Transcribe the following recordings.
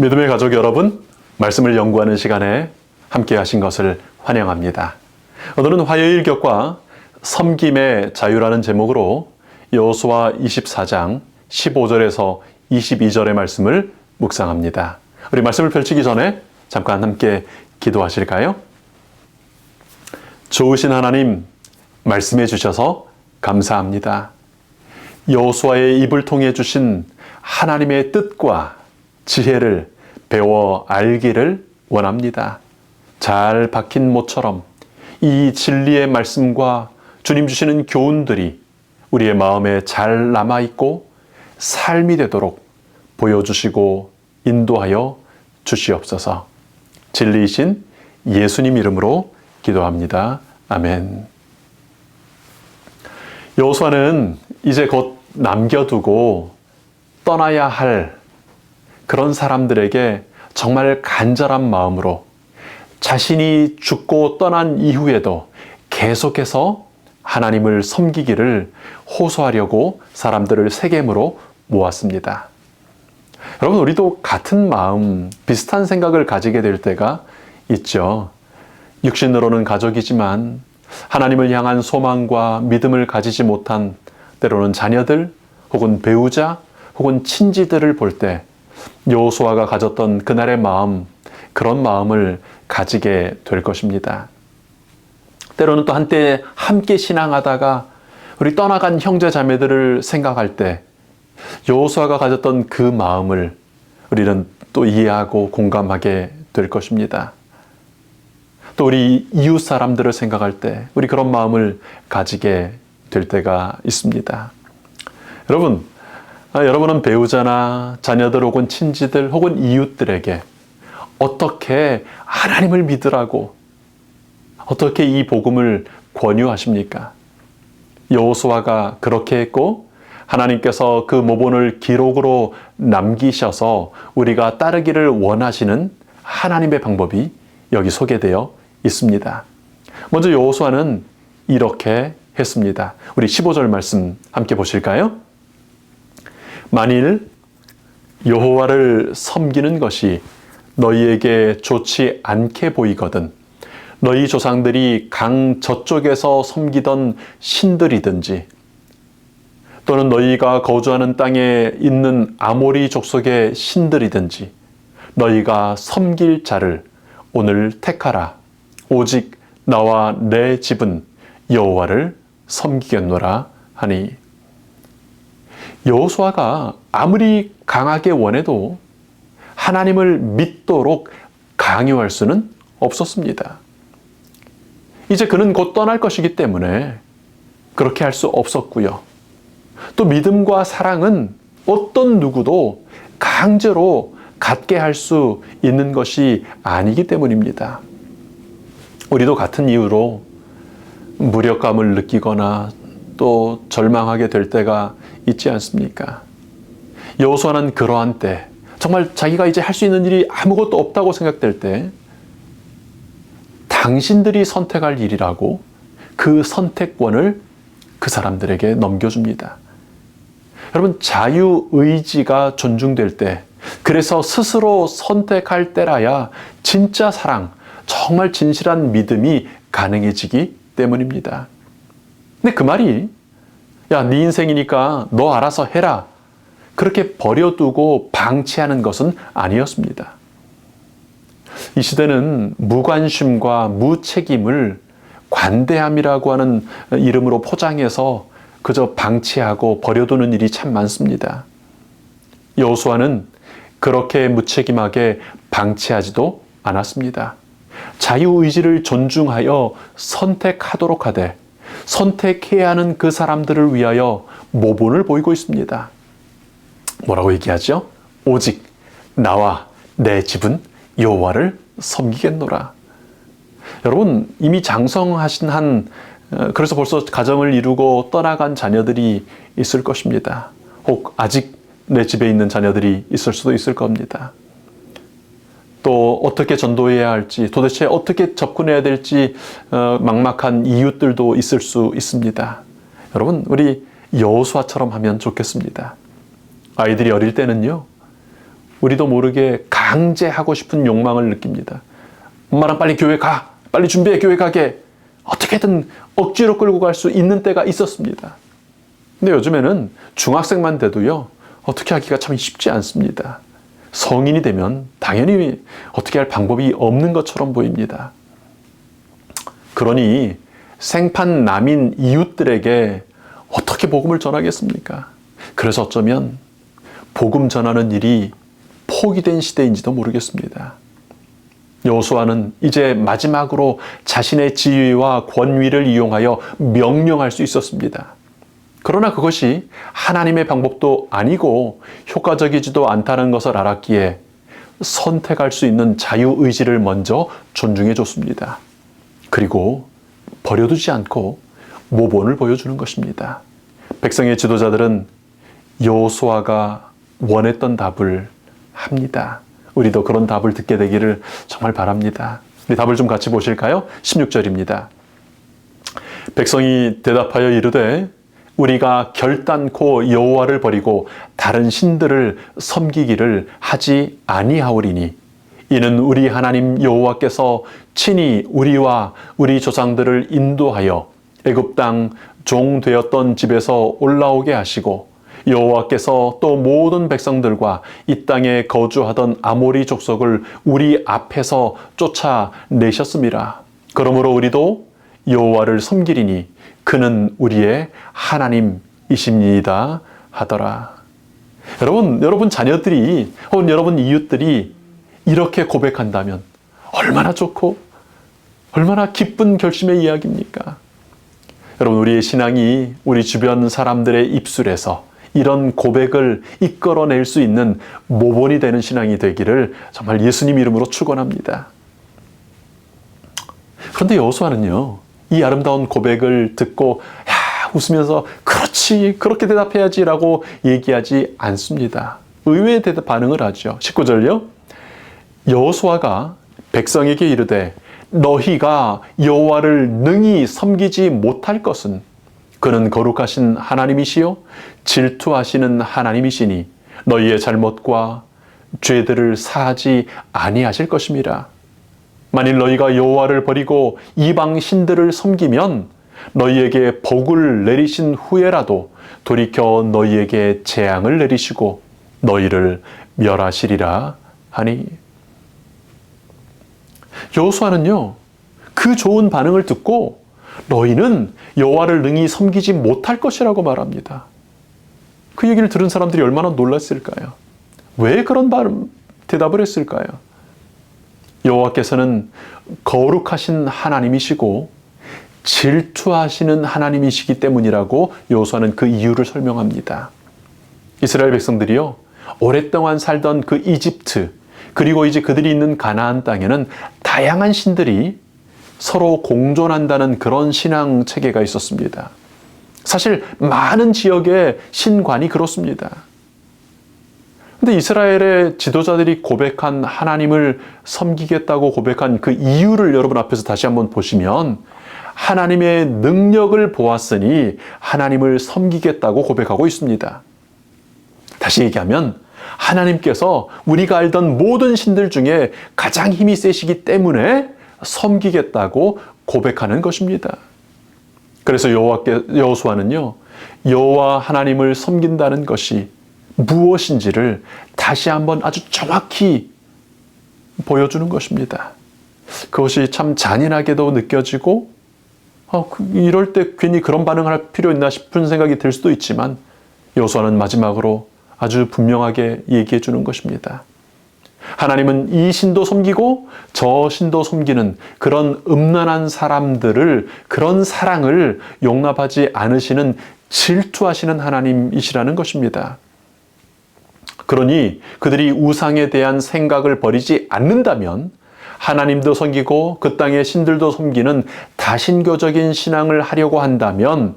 믿음의 가족 여러분, 말씀을 연구하는 시간에 함께 하신 것을 환영합니다. 오늘은 화요일 격과 섬김의 자유라는 제목으로 여호수아 24장 15절에서 22절의 말씀을 묵상합니다. 우리 말씀을 펼치기 전에 잠깐 함께 기도하실까요? 좋으신 하나님, 말씀해 주셔서 감사합니다. 여호수아의 입을 통해 주신 하나님의 뜻과 지혜를 배워 알기를 원합니다. 잘 박힌 못처럼 이 진리의 말씀과 주님 주시는 교훈들이 우리의 마음에 잘 남아있고 삶이 되도록 보여주시고 인도하여 주시옵소서. 진리이신 예수님 이름으로 기도합니다. 아멘. 여호수아는 이제 곧 남겨두고 떠나야 할 그런 사람들에게 정말 간절한 마음으로 자신이 죽고 떠난 이후에도 계속해서 하나님을 섬기기를 호소하려고 사람들을 세겜으로 모았습니다. 여러분, 우리도 같은 마음, 비슷한 생각을 가지게 될 때가 있죠. 육신으로는 가족이지만 하나님을 향한 소망과 믿음을 가지지 못한 때로는 자녀들 혹은 배우자 혹은 친지들을 볼 때 여호수아가 가졌던 그날의 마음, 그런 마음을 가지게 될 것입니다. 때로는 또 한때 함께 신앙하다가 우리 떠나간 형제 자매들을 생각할 때 여호수아가 가졌던 그 마음을 우리는 또 이해하고 공감하게 될 것입니다. 또 우리 이웃 사람들을 생각할 때 우리 그런 마음을 가지게 될 때가 있습니다. 여러분은 배우자나 자녀들 혹은 친지들 혹은 이웃들에게 어떻게 하나님을 믿으라고 어떻게 이 복음을 권유하십니까? 여호수아가 그렇게 했고 하나님께서 그 모본을 기록으로 남기셔서 우리가 따르기를 원하시는 하나님의 방법이 여기 소개되어 있습니다. 먼저 여호수아는 이렇게 했습니다. 우리 15절 말씀 함께 보실까요? 만일 여호와를 섬기는 것이 너희에게 좋지 않게 보이거든 너희 조상들이 강 저쪽에서 섬기던 신들이든지 또는 너희가 거주하는 땅에 있는 아모리 족속의 신들이든지 너희가 섬길 자를 오늘 택하라. 오직 나와 내 집은 여호와를 섬기겠노라 하니. 여호수아가 아무리 강하게 원해도 하나님을 믿도록 강요할 수는 없었습니다. 이제 그는 곧 떠날 것이기 때문에 그렇게 할 수 없었고요. 또 믿음과 사랑은 어떤 누구도 강제로 갖게 할 수 있는 것이 아니기 때문입니다. 우리도 같은 이유로 무력감을 느끼거나 또 절망하게 될 때가 있지 않습니까? 여호수아는 그러한 때, 정말 자기가 이제 할 수 있는 일이 아무것도 없다고 생각될 때 당신들이 선택할 일이라고 그 선택권을 그 사람들에게 넘겨줍니다. 여러분, 자유의지가 존중될 때, 그래서 스스로 선택할 때라야 진짜 사랑, 정말 진실한 믿음이 가능해지기 때문입니다. 근데 그 말이 야, 네 인생이니까 너 알아서 해라, 그렇게 버려두고 방치하는 것은 아니었습니다. 이 시대는 무관심과 무책임을 관대함이라고 하는 이름으로 포장해서 그저 방치하고 버려두는 일이 참 많습니다. 여호수아는 그렇게 무책임하게 방치하지도 않았습니다. 자유의지를 존중하여 선택하도록 하되 선택해야 하는 그 사람들을 위하여 모본을 보이고 있습니다. 뭐라고 얘기하죠? 오직 나와 내 집은 여호와를 섬기겠노라. 여러분, 이미 장성하신 그래서 벌써 가정을 이루고 떠나간 자녀들이 있을 것입니다. 혹 아직 내 집에 있는 자녀들이 있을 수도 있을 겁니다. 또 어떻게 전도해야 할지, 도대체 어떻게 접근해야 될지 막막한 이웃들도 있을 수 있습니다. 여러분, 우리 여호수아처럼 하면 좋겠습니다. 아이들이 어릴 때는요, 우리도 모르게 강제하고 싶은 욕망을 느낍니다. 엄마랑 빨리 교회 가! 빨리 준비해 교회 가게! 어떻게든 억지로 끌고 갈 수 있는 때가 있었습니다. 근데 요즘에는 중학생만 돼도요, 어떻게 하기가 참 쉽지 않습니다. 성인이 되면 당연히 어떻게 할 방법이 없는 것처럼 보입니다. 그러니 생판 남인 이웃들에게 어떻게 복음을 전하겠습니까? 그래서 어쩌면 복음 전하는 일이 포기된 시대인지도 모르겠습니다. 여호수아는 이제 마지막으로 자신의 지위와 권위를 이용하여 명령할 수 있었습니다. 그러나 그것이 하나님의 방법도 아니고 효과적이지도 않다는 것을 알았기에 선택할 수 있는 자유의지를 먼저 존중해 줬습니다. 그리고 버려두지 않고 모본을 보여주는 것입니다. 백성의 지도자들은 여호수아가 원했던 답을 합니다. 우리도 그런 답을 듣게 되기를 정말 바랍니다. 우리 답을 좀 같이 보실까요? 16절입니다. 백성이 대답하여 이르되 우리가 결단코 여호와를 버리고 다른 신들을 섬기기를 하지 아니하오리니 이는 우리 하나님 여호와께서 친히 우리와 우리 조상들을 인도하여 애굽 땅 종 되었던 집에서 올라오게 하시고 여호와께서 또 모든 백성들과 이 땅에 거주하던 아모리 족속을 우리 앞에서 쫓아내셨음이라. 그러므로 우리도 여호와를 섬기리니 그는 우리의 하나님이십니다 하더라. 여러분 자녀들이 혹은 여러분 이웃들이 이렇게 고백한다면 얼마나 좋고 얼마나 기쁜 결심의 이야기입니까? 여러분, 우리의 신앙이 우리 주변 사람들의 입술에서 이런 고백을 이끌어낼 수 있는 모본이 되는 신앙이 되기를 정말 예수님 이름으로 축원합니다. 그런데 여호수아는요, 이 아름다운 고백을 듣고 웃으면서 그렇지, 그렇게 대답해야지라고 얘기하지 않습니다. 의외의 반응을 하죠. 19절요. 여호수아가 백성에게 이르되 너희가 여호와를 능히 섬기지 못할 것은 그는 거룩하신 하나님이시요 질투하시는 하나님이시니 너희의 잘못과 죄들을 사하지 아니하실 것임이라. 만일 너희가 여호와를 버리고 이방 신들을 섬기면 너희에게 복을 내리신 후에라도 돌이켜 너희에게 재앙을 내리시고 너희를 멸하시리라 하니. 여호수아는요, 그 좋은 반응을 듣고 너희는 여호와를 능히 섬기지 못할 것이라고 말합니다. 그 얘기를 들은 사람들이 얼마나 놀랐을까요? 왜 그런 대답을 했을까요? 여호와께서는 거룩하신 하나님이시고 질투하시는 하나님이시기 때문이라고 여호수아는 그 이유를 설명합니다. 이스라엘 백성들이요, 오랫동안 살던 그 이집트, 그리고 이제 그들이 있는 가나안 땅에는 다양한 신들이 서로 공존한다는 그런 신앙 체계가 있었습니다. 사실 많은 지역의 신관이 그렇습니다. 근데 이스라엘의 지도자들이 고백한 하나님을 섬기겠다고 고백한 그 이유를 여러분 앞에서 다시 한번 보시면 하나님의 능력을 보았으니 하나님을 섬기겠다고 고백하고 있습니다. 다시 얘기하면 하나님께서 우리가 알던 모든 신들 중에 가장 힘이 세시기 때문에 섬기겠다고 고백하는 것입니다. 그래서 여호수아는요, 여호와 하나님을 섬긴다는 것이 무엇인지를 다시 한번 아주 정확히 보여주는 것입니다. 그것이 참 잔인하게도 느껴지고 이럴 때 괜히 그런 반응을 할 필요 있나 싶은 생각이 들 수도 있지만 여호수아는 마지막으로 아주 분명하게 얘기해 주는 것입니다. 하나님은 이 신도 섬기고 저 신도 섬기는 그런 음란한 사람들을, 그런 사랑을 용납하지 않으시는 질투하시는 하나님이시라는 것입니다. 그러니 그들이 우상에 대한 생각을 버리지 않는다면 하나님도 섬기고 그 땅의 신들도 섬기는 다신교적인 신앙을 하려고 한다면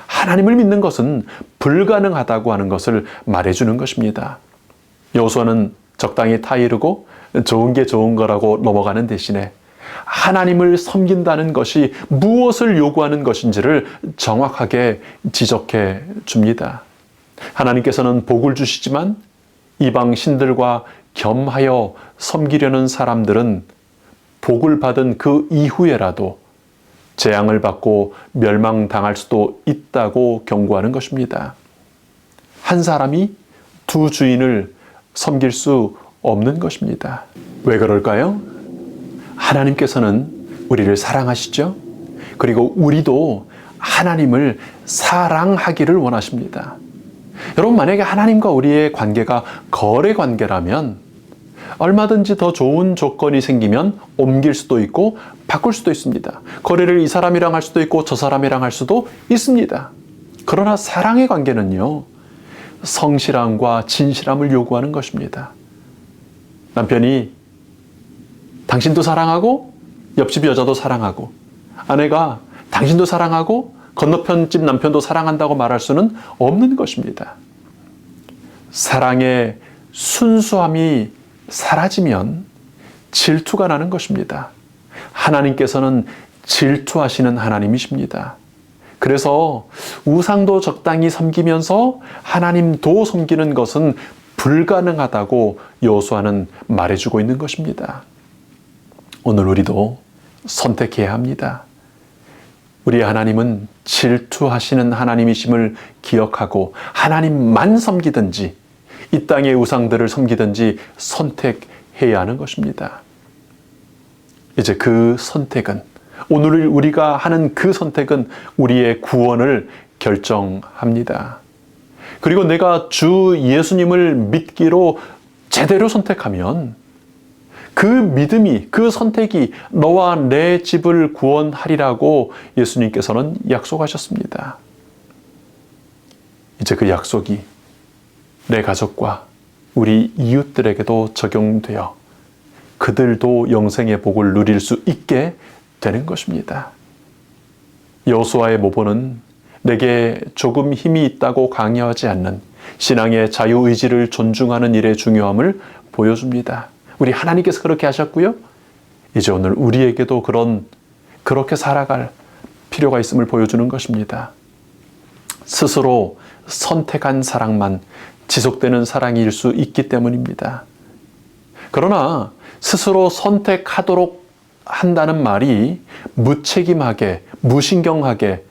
하나님을 믿는 것은 불가능하다고 하는 것을 말해주는 것입니다. 여호수아는 적당히 타이르고 좋은 게 좋은 거라고 넘어가는 대신에 하나님을 섬긴다는 것이 무엇을 요구하는 것인지를 정확하게 지적해 줍니다. 하나님께서는 복을 주시지만 이방 신들과 겸하여 섬기려는 사람들은 복을 받은 그 이후에라도 재앙을 받고 멸망당할 수도 있다고 경고하는 것입니다. 한 사람이 두 주인을 섬길 수 없는 것입니다. 왜 그럴까요? 하나님께서는 우리를 사랑하시죠? 그리고 우리도 하나님을 사랑하기를 원하십니다. 여러분, 만약에 하나님과 우리의 관계가 거래 관계라면 얼마든지 더 좋은 조건이 생기면 옮길 수도 있고 바꿀 수도 있습니다. 거래를 이 사람이랑 할 수도 있고 저 사람이랑 할 수도 있습니다. 그러나 사랑의 관계는요, 성실함과 진실함을 요구하는 것입니다. 남편이 당신도 사랑하고 옆집 여자도 사랑하고, 아내가 당신도 사랑하고 건너편 집 남편도 사랑한다고 말할 수는 없는 것입니다. 사랑의 순수함이 사라지면 질투가 나는 것입니다. 하나님께서는 질투하시는 하나님이십니다. 그래서 우상도 적당히 섬기면서 하나님도 섬기는 것은 불가능하다고 여호수아는 말해주고 있는 것입니다. 오늘 우리도 선택해야 합니다. 우리 하나님은 질투하시는 하나님이심을 기억하고 하나님만 섬기든지 이 땅의 우상들을 섬기든지 선택해야 하는 것입니다. 이제 그 선택은, 오늘 우리가 하는 그 선택은 우리의 구원을 결정합니다. 그리고 내가 주 예수님을 믿기로 제대로 선택하면 그 믿음이, 그 선택이 너와 내 집을 구원하리라고 예수님께서는 약속하셨습니다. 이제 그 약속이 내 가족과 우리 이웃들에게도 적용되어 그들도 영생의 복을 누릴 수 있게 되는 것입니다. 여호수아의 모본은 내게 조금 힘이 있다고 강요하지 않는 신앙의 자유의지를 존중하는 일의 중요함을 보여줍니다. 우리 하나님께서 그렇게 하셨고요. 이제 오늘 우리에게도 그렇게 살아갈 필요가 있음을 보여주는 것입니다. 스스로 선택한 사랑만 지속되는 사랑일 수 있기 때문입니다. 그러나 스스로 선택하도록 한다는 말이 무책임하게, 무신경하게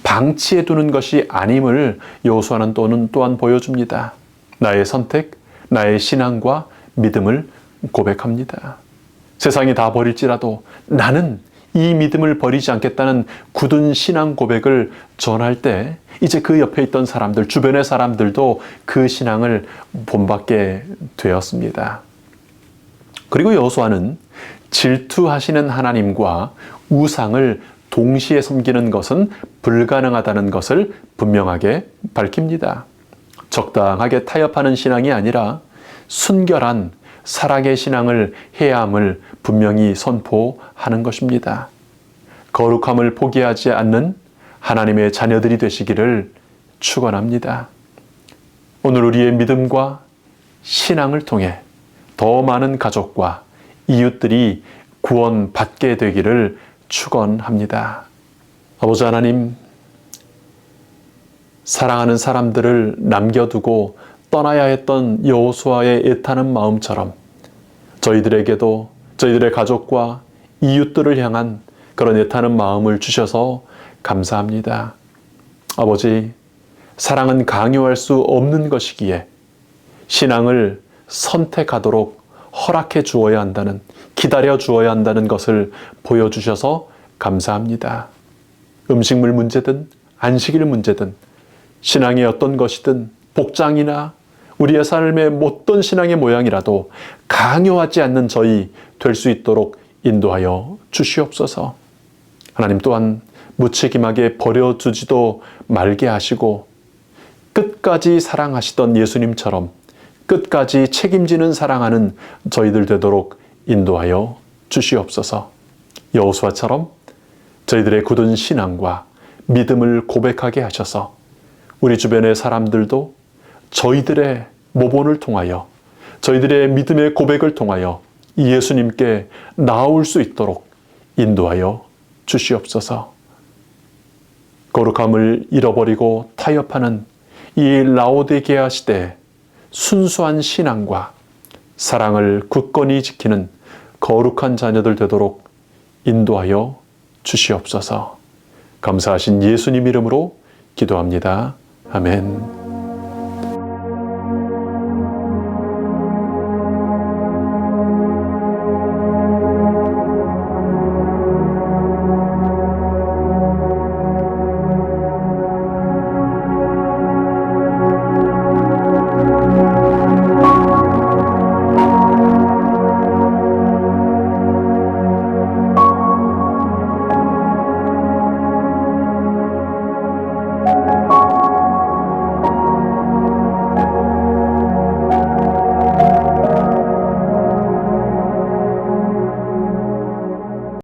방치해 두는 것이 아님을 여호수아는 또한 보여줍니다. 나의 선택, 나의 신앙과 믿음을 고백합니다. 세상이 다 버릴지라도 나는 이 믿음을 버리지 않겠다는 굳은 신앙 고백을 전할 때 이제 그 옆에 있던 사람들, 주변의 사람들도 그 신앙을 본받게 되었습니다. 그리고 여호수아는 질투하시는 하나님과 우상을 동시에 섬기는 것은 불가능하다는 것을 분명하게 밝힙니다. 적당하게 타협하는 신앙이 아니라 순결한 사랑의 신앙을 해야 함을 분명히 선포하는 것입니다. 거룩함을 포기하지 않는 하나님의 자녀들이 되시기를 축원합니다. 오늘 우리의 믿음과 신앙을 통해 더 많은 가족과 이웃들이 구원받게 되기를 축원합니다. 아버지 하나님, 사랑하는 사람들을 남겨두고 떠나야 했던 여호수아의 애타는 마음처럼 저희들에게도 저희들의 가족과 이웃들을 향한 그런 애타는 마음을 주셔서 감사합니다. 아버지, 사랑은 강요할 수 없는 것이기에 신앙을 선택하도록 허락해 주어야 한다는, 기다려 주어야 한다는 것을 보여주셔서 감사합니다. 음식물 문제든 안식일 문제든 신앙의 어떤 것이든 복장이나 우리의 삶의 어떤 신앙의 모양이라도 강요하지 않는 저희 될 수 있도록 인도하여 주시옵소서. 하나님 또한 무책임하게 버려두지도 말게 하시고 끝까지 사랑하시던 예수님처럼 끝까지 책임지는 사랑하는 저희들 되도록 인도하여 주시옵소서. 여호수아처럼 저희들의 굳은 신앙과 믿음을 고백하게 하셔서 우리 주변의 사람들도 저희들의 모본을 통하여 저희들의 믿음의 고백을 통하여 예수님께 나올 수 있도록 인도하여 주시옵소서. 거룩함을 잃어버리고 타협하는 이 라오디게아 시대에 순수한 신앙과 사랑을 굳건히 지키는 거룩한 자녀들 되도록 인도하여 주시옵소서. 감사하신 예수님 이름으로 기도합니다. 아멘.